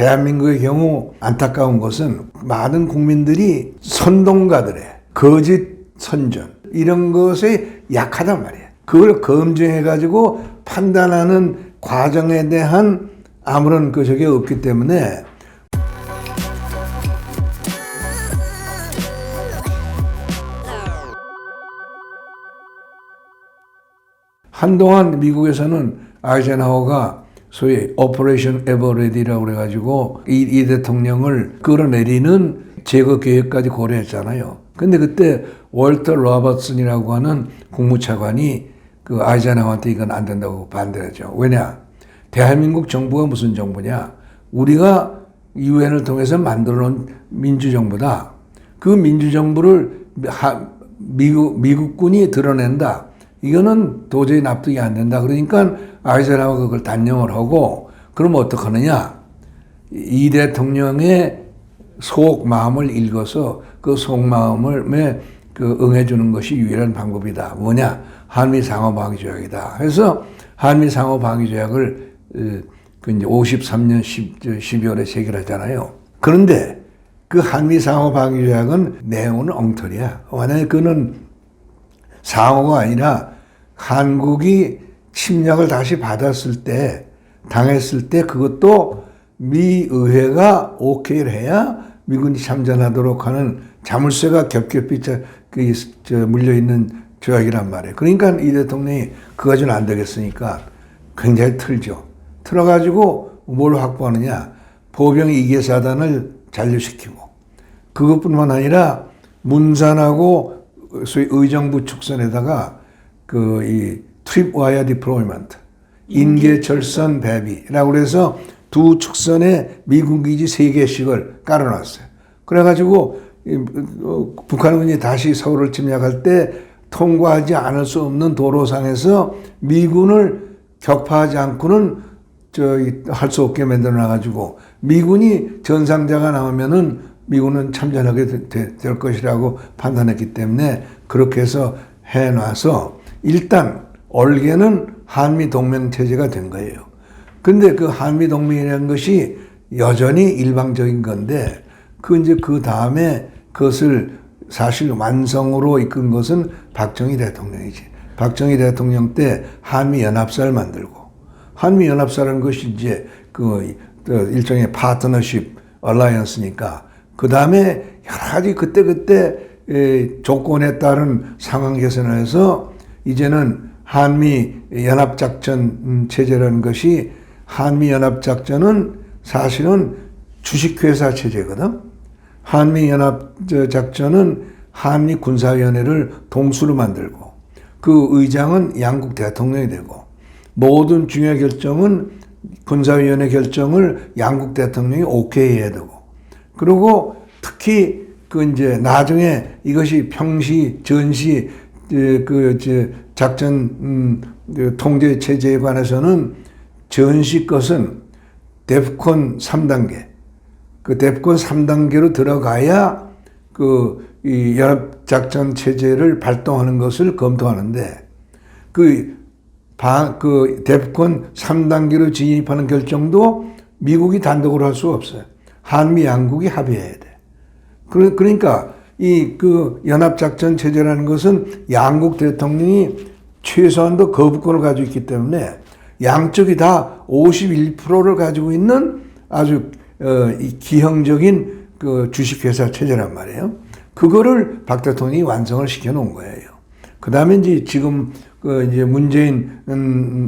대한민국의 경우 안타까운 것은 많은 국민들이 선동가들의 거짓 선전 이런 것에 약하단 말이에요. 그걸 검증해가지고 판단하는 과정에 대한 아무런 저게 없기 때문에 한동안 미국에서는 아이젠하워가 소위 오퍼레이션 에버레디라고 그래가지고 이 대통령을 끌어내리는 제거 계획까지 고려했잖아요. 근데 그때 월터 로버슨이라고 하는 국무차관이 그 아이젠하워한테 이건 안 된다고 반대하죠. 왜냐? 대한민국 정부가 무슨 정부냐? 우리가 유엔을 통해서 만들어놓은 민주정부다. 그 민주정부를 미국군이 드러낸다. 이거는 도저히 납득이 안 된다. 그러니까 아이젠하워가 그걸 단념을 하고 그러면 어떡하느냐. 이 대통령의 속마음을 읽어서 그 속마음을 응해주는 것이 유일한 방법이다. 뭐냐? 한미상호방위조약이다. 그래서 한미상호방위조약을 그 이제 53년 12월에 체결하잖아요. 그런데 그 한미상호방위조약은 내용은 엉터리야. 만약에 그는 상호가 아니라 한국이 침략을 다시 받았을 때, 당했을 때 그것도 미 의회가 오케이를 해야 미군이 참전하도록 하는 자물쇠가 겹겹이 물려있는 조약이란 말이에요. 그러니까 이 대통령이 그거 가지고는 안 되겠으니까 굉장히 틀죠. 틀어가지고 뭘 확보하느냐. 보병 2개 사단을 잔류시키고 그것뿐만 아니라 문산하고 소위 의정부 축선에다가 이 트립와이어 디플로이먼트 인계철선 배비라고 해서 두 축선에 미군 기지 3개씩을 깔아놨어요. 그래가지고 북한군이 다시 서울을 침략할 때 통과하지 않을 수 없는 도로상에서 미군을 격파하지 않고는 할 수 없게 만들어놔가지고 미군이 전상자가 나오면은 미군은 참전하게 될 것이라고 판단했기 때문에 그렇게 해서 해놔서 일단 얼개는 한미동맹체제가 된 거예요. 근데 그 한미동맹이라는 것이 여전히 일방적인 건데 그 다음에 그것을 사실 완성으로 이끈 것은 박정희 대통령이지. 박정희 대통령 때 한미연합사를 만들고 한미연합사라는 것이 이제 그 일종의 파트너십 얼라이언스니까 그 다음에 여러 가지 그때 조건에 따른 상황 개선을 해서 이제는 한미연합작전 체제라는 것이 한미연합작전은 사실은 주식회사 체제거든. 한미연합작전은 한미군사위원회를 동수로 만들고 그 의장은 양국 대통령이 되고 모든 중요 결정은 군사위원회 결정을 양국 대통령이 오케이 해야 되고 그리고 특히 이제 나중에 이것이 평시, 전시, 작전, 통제 체제에 관해서는 전시 것은 데프콘 3단계. 그 데프콘 3단계로 들어가야 이 연합작전 체제를 발동하는 것을 검토하는데 데프콘 3단계로 진입하는 결정도 미국이 단독으로 할 수 없어요. 한미 양국이 합의해야 돼. 그러니까 연합작전 체제라는 것은 양국 대통령이 최소한도 거부권을 가지고 있기 때문에 양쪽이 다 51%를 가지고 있는 아주 기형적인 주식회사 체제란 말이에요. 그거를 박 대통령이 완성을 시켜 놓은 거예요. 그 다음에 이제 지금 이제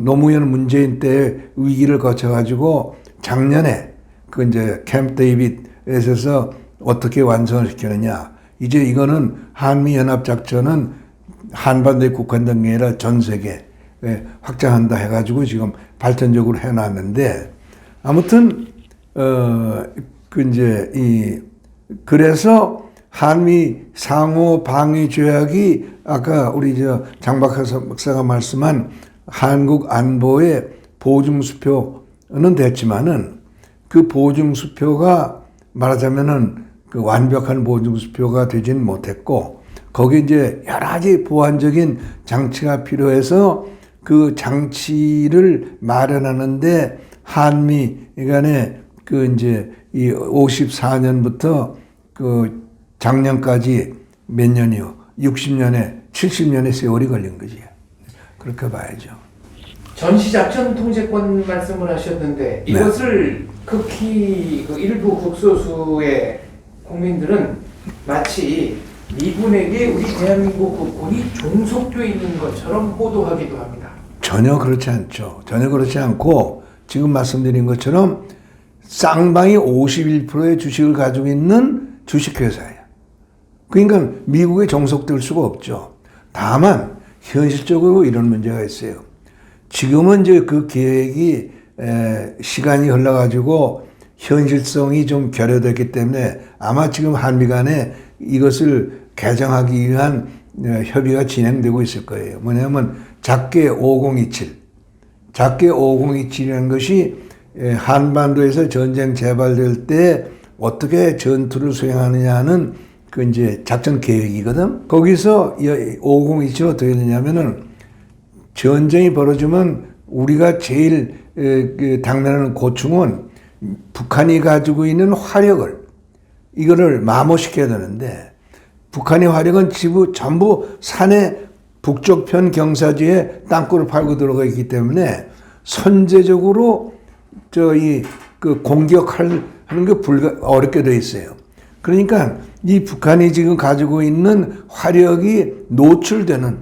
노무현 문재인 때 위기를 거쳐가지고 작년에 이제 캠프 데이빗에서 어떻게 완성을 시키느냐. 이제 이거는 한미연합작전은 한반도에 국한된 게 아니라 전 세계에 확장한다 해가지고 지금 발전적으로 해놨는데 아무튼 그래서 한미 상호 방위 조약이 아까 우리 장박하 박사가 말씀한 한국 안보의 보증수표는 됐지만은 그 보증수표가 말하자면은 그 완벽한 보증수표가 되진 못했고 거기 이제 여러 가지 보완적인 장치가 필요해서 그 장치를 마련하는데 한미 간에 그 이제 이 54년부터 그 작년까지 몇 년이요? 60년에 70년의 세월이 걸린 거지. 그렇게 봐야죠. 전시작전 통제권 말씀을 하셨는데 이것을 극히 그 일부 극소수의 국민들은 마치 미군에게 우리 대한민국 국군이 종속돼 있는 것처럼 보도하기도 합니다. 전혀 그렇지 않죠. 전혀 그렇지 않고 지금 말씀드린 것처럼 쌍방이 51%의 주식을 가지고 있는 주식회사예요. 그러니까 미국에 종속될 수가 없죠. 다만 현실적으로 이런 문제가 있어요. 지금은 이제 그 계획이 시간이 흘러가지고 현실성이 좀 결여됐기 때문에 아마 지금 한미 간에 이것을 개정하기 위한 협의가 진행되고 있을 거예요. 뭐냐면 작게 5027. 작게 5027이라는 것이 한반도에서 전쟁 재발될 때 어떻게 전투를 수행하느냐 하는 그 이제 작전 계획이거든. 거기서 5027은 어떻게 되냐면은 전쟁이 벌어지면 우리가 제일 당면하는 고충은 북한이 가지고 있는 화력을 이거를 마모시켜야 되는데 북한의 화력은 전부 산의 북쪽편 경사지에 땅굴을 파고 들어가 있기 때문에 선제적으로 그 공격하는 게 어렵게 돼 있어요. 그러니까 이 북한이 지금 가지고 있는 화력이 노출되는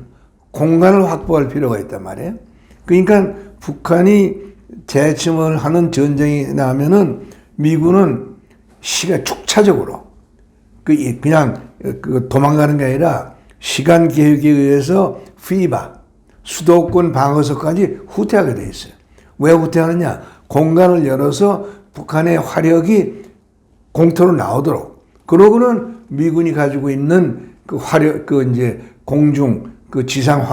공간을 확보할 필요가 있단 말이에요. 그러니까 북한이 재침을 하는 전쟁이 나면은 미군은 축차적으로 그냥 도망가는 게 아니라 시간 계획에 의해서 FIBA 수도권 방어선까지 후퇴하게 돼 있어요. 왜 후퇴하느냐? 공간을 열어서 북한의 화력이 공터로 나오도록. 그러고는 미군이 가지고 있는 그 화력, 이제 공중, 지상,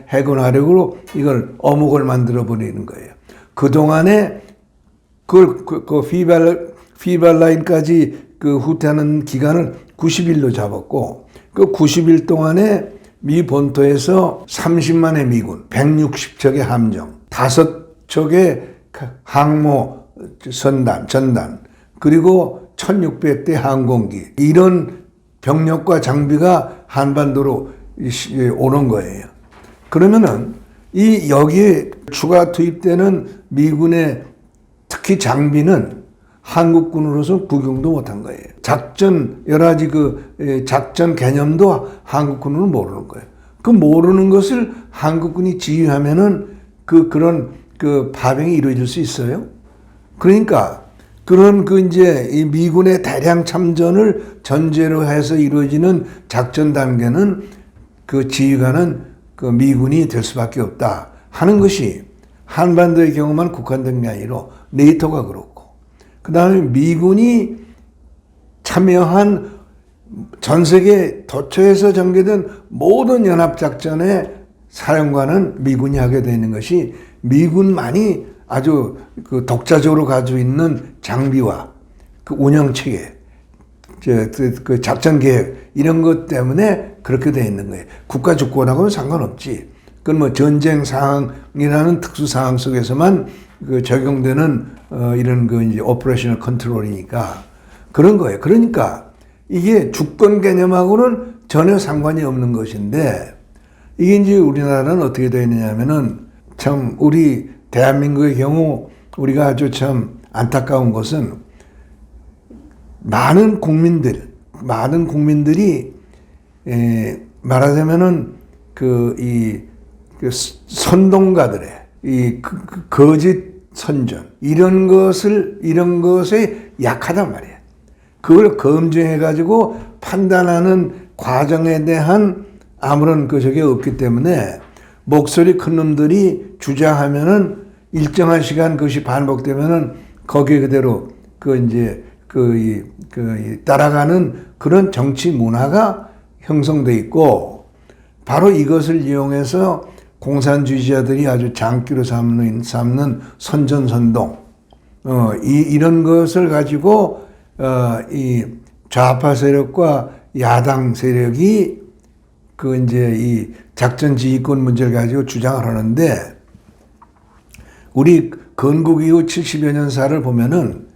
해군 화력으로 이걸 어묵을 만들어 버리는 거예요. 그동안에 FIBA 라인까지 후퇴하는 기간을 90일로 잡았고, 그 90일 동안에 미 본토에서 30만의 미군, 160척의 함정, 5척의 항모 전단, 그리고 1600대 항공기, 이런 병력과 장비가 한반도로 오는 거예요. 그러면은 여기에 추가 투입되는 미군의 특히 장비는 한국군으로서 구경도 못한 거예요. 여러 가지 작전 개념도 한국군은 모르는 거예요. 그 모르는 것을 한국군이 지휘하면은 그런 파병이 이루어질 수 있어요? 그러니까 그런 이제 이 미군의 대량 참전을 전제로 해서 이루어지는 작전 단계는 그 지휘관은 미군이 될 수밖에 없다 하는 것이 한반도의 경우만 국한된 게 아니라 네이토가 그렇고, 그 다음에 미군이 참여한 전 세계 도처에서 전개된 모든 연합작전의 사령관은 미군이 하게 되는 것이 미군만이 아주 독자적으로 가지고 있는 장비와 운영체계, 작전 계획, 이런 것 때문에 그렇게 되어 있는 거예요. 국가 주권하고는 상관없지. 그건 뭐 전쟁 상황이라는 특수 상황 속에서만 적용되는 이런 이제 오퍼레이셔널 컨트롤이니까 그런 거예요. 그러니까 이게 주권 개념하고는 전혀 상관이 없는 것인데, 이게 이제 우리나라는 어떻게 되어 있느냐 하면은 참 우리 대한민국의 경우 우리가 아주 참 안타까운 것은 많은 국민들이 말하자면은 선동가들의 거짓 선전 이런 것에 약하단 말이에요. 그걸 검증해 가지고 판단하는 과정에 대한 아무런 적이 없기 때문에 목소리 큰 놈들이 주장하면은 일정한 시간 그것이 반복되면은 거기에 그대로 따라가는 그런 정치 문화가 형성돼 있고, 바로 이것을 이용해서 공산주의자들이 아주 장기로 삼는 선전선동, 이런 것을 가지고 이 좌파 세력과 야당 세력이 이제 이 작전 지휘권 문제를 가지고 주장을 하는데, 우리 건국 이후 70여 년사를 보면은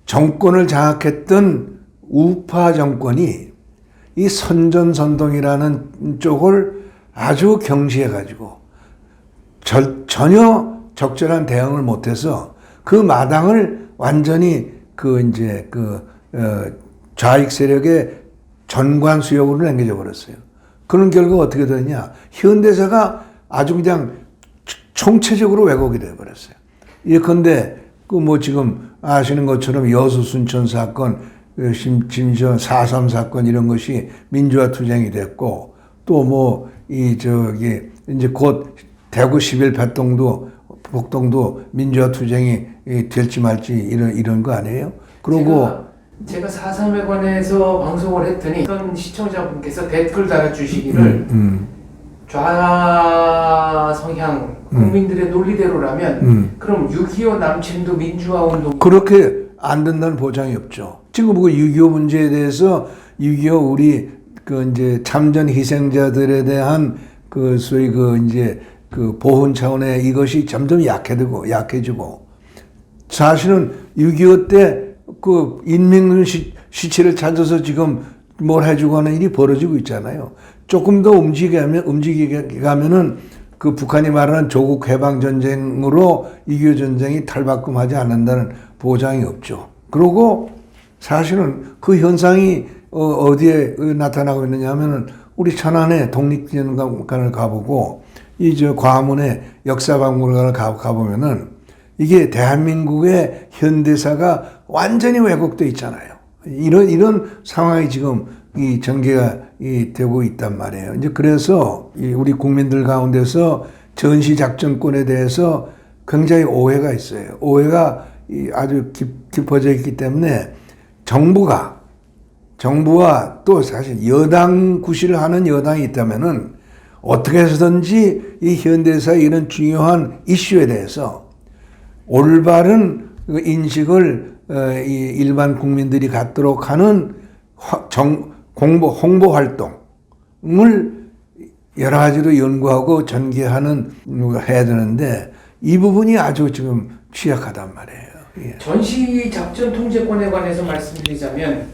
정권을 장악했던 우파 정권이 이 선전선동이라는 쪽을 아주 경시해가지고 전혀 적절한 대응을 못해서 그 마당을 완전히 좌익 세력의 전관 수역으로 남겨져 버렸어요. 그런 결과 어떻게 되느냐? 현대사가 아주 그냥 총체적으로 왜곡이 되어 버렸어요. 예컨대 지금 아시는 것처럼 여수 순천 사건, 심지어 4.3 사건 이런 것이 민주화 투쟁이 됐고, 또 이제 곧 대구 11 폭동도 민주화 투쟁이 될지 말지 이런 거 아니에요? 그리고 제가 4.3에 관해서 방송을 했더니 어떤 시청자분께서 댓글 달아주시기를 좌성향 국민들의 논리대로라면 그럼 6.25 남침도 민주화 운동 그렇게 안 된다는 보장이 없죠. 지금 6.25 문제에 대해서 6.25 우리 이제 참전 희생자들에 대한 소위 보훈 차원의 이것이 점점 약해지고 사실은 6.25 때 인명 시체를 찾아서 지금 뭘 해주고 하는 일이 벌어지고 있잖아요. 조금 더 움직이게 가면은 북한이 말하는 조국 해방 전쟁으로 6.25 전쟁이 탈바꿈하지 않는다는 보장이 없죠. 그리고 사실은 그 현상이 어디에 나타나고 있느냐 하면은 우리 천안에 독립기념관을 가보고 과문에 역사박물관을 가보면은 이게 대한민국의 현대사가 완전히 왜곡되어 있잖아요. 이런 상황이 지금 전개가 되고 있단 말이에요. 이제 그래서 우리 국민들 가운데서 전시작전권에 대해서 굉장히 오해가 있어요. 오해가 아주 깊어져 있기 때문에 정부와 또 사실 여당 구실을 하는 여당이 있다면은 어떻게 해서든지 이 현대사의 이런 중요한 이슈에 대해서 올바른 인식을 일반 국민들이 갖도록 하는 홍보 활동을 여러 가지로 연구하고 전개하는 해야 되는데 이 부분이 아주 지금 취약하단 말이에요. 예. 전시작전 통제권에 관해서 말씀드리자면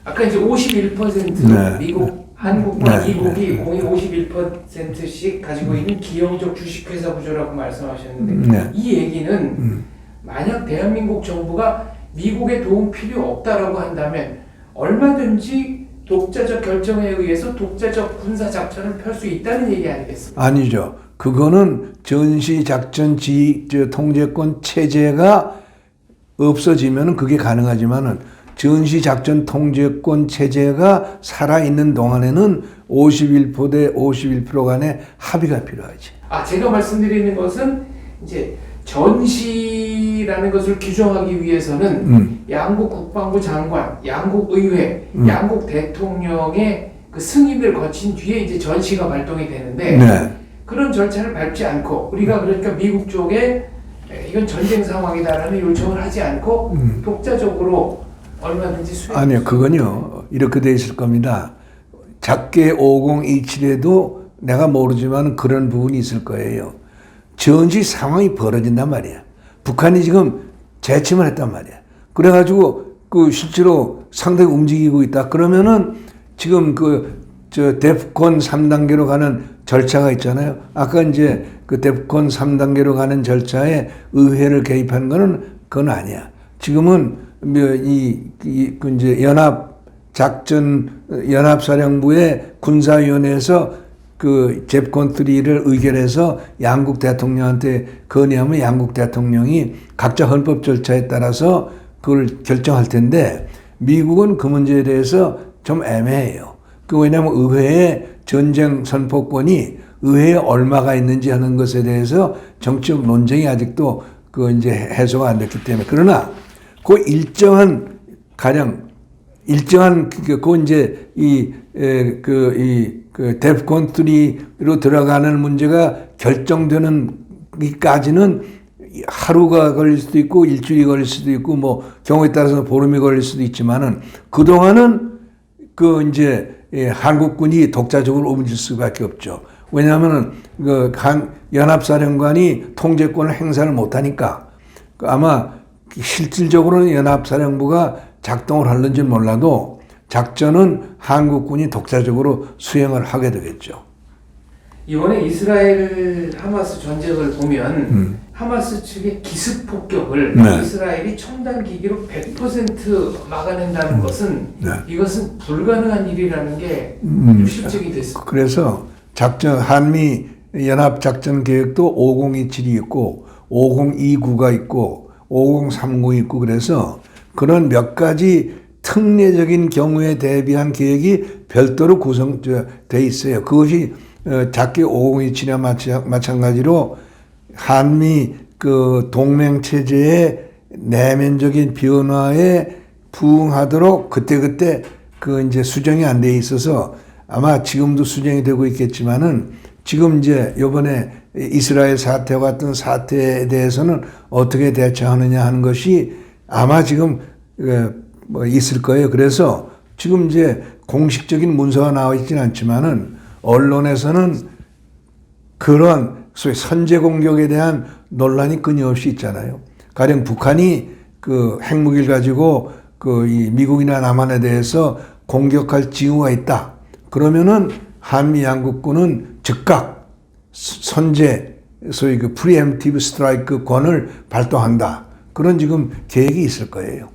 아까 이제 51% 네. 미국, 한국과 네. 미국이 공이 51%씩 가지고 있는 기형적 주식회사 구조라고 말씀하셨는데 네. 이 얘기는 만약 대한민국 정부가 미국의 도움 필요 없다라고 한다면 얼마든지 독자적 결정에 의해서 독자적 군사작전을 펼 수 있다는 얘기 아니겠습니까? 아니죠. 그거는 전시작전 통제권 체제가 없어지면 그게 가능하지만은 전시작전 통제권 체제가 살아있는 동안에는 51% 51% 간의 합의가 필요하지. 제가 말씀드리는 것은 이제 전시라는 것을 규정하기 위해서는 양국 국방부 장관, 양국 의회, 양국 대통령의 그 승인을 거친 뒤에 이제 전시가 발동이 되는데 네. 그런 절차를 밟지 않고 우리가 그러니까 미국 쪽에 이건 전쟁 상황이다라는 요청을 하지 않고 독자적으로 얼마든지 수행. 아니요, 그건요 이렇게 돼 있을 겁니다. 작게 5027에도 내가 모르지만 그런 부분이 있을 거예요. 전시 상황이 벌어진단 말이야. 북한이 지금 재침을 했단 말이야. 그래가지고 실제로 상당히 움직이고 있다. 그러면은 지금 데프콘 3단계로 가는 절차가 있잖아요. 아까 이제 데프콘 3단계로 가는 절차에 의회를 개입한 거는 그건 아니야. 지금은 이제 연합사령부의 군사위원회에서 데프콘 3를 의결해서 양국 대통령한테 건의하면 양국 대통령이 각자 헌법 절차에 따라서 그걸 결정할 텐데 미국은 그 문제에 대해서 좀 애매해요. 왜냐하면 의회의 전쟁 선포권이 의회에 얼마가 있는지 하는 것에 대해서 정치적 논쟁이 아직도 이제 해소가 안 됐기 때문에 그러나 일정한 이제 데프콘 3로 들어가는 문제가 결정되는 까지는 하루가 걸릴 수도 있고 일주일이 걸릴 수도 있고 경우에 따라서 보름이 걸릴 수도 있지만은 그동안은 이제 한국군이 독자적으로 움직일 수밖에 없죠. 왜냐하면은 그 연합사령관이 통제권을 행사를 못하니까 아마 실질적으로는 연합사령부가 작동을 하는지 몰라도 작전은 한국군이 독자적으로 수행을 하게 되겠죠. 이번에 이스라엘 하마스 전쟁을 보면 하마스 측의 기습 폭격을 네. 이스라엘이 첨단 기기로 100% 막아낸다는 것은 네. 이것은 불가능한 일이라는 게 실증이 됐습니다. 그래서 한미 연합 작전 계획도 5027이 있고 5029가 있고 5039 있고 그래서 그런 몇 가지 특례적인 경우에 대비한 계획이 별도로 구성돼 있어요. 그것이 작게 5027과 마찬가지로 한미 그 동맹 체제의 내면적인 변화에 부응하도록 그때그때 그 이제 수정이 안 돼 있어서 아마 지금도 수정이 되고 있겠지만은 지금 이제 요번에 이스라엘 사태와 같은 사태에 대해서는 어떻게 대처하느냐 하는 것이 아마 지금 뭐 있을 거예요. 그래서 지금 이제 공식적인 문서가 나와 있지는 않지만은 언론에서는 그런 소위 선제 공격에 대한 논란이 끊임없이 있잖아요. 가령 북한이 그 핵무기를 가지고 그 이 미국이나 남한에 대해서 공격할 징후가 있다. 그러면은 한미 양국군은 즉각 선제 소위 그 프리엠티브 스트라이크 권을 발동한다. 그런 지금 계획이 있을 거예요.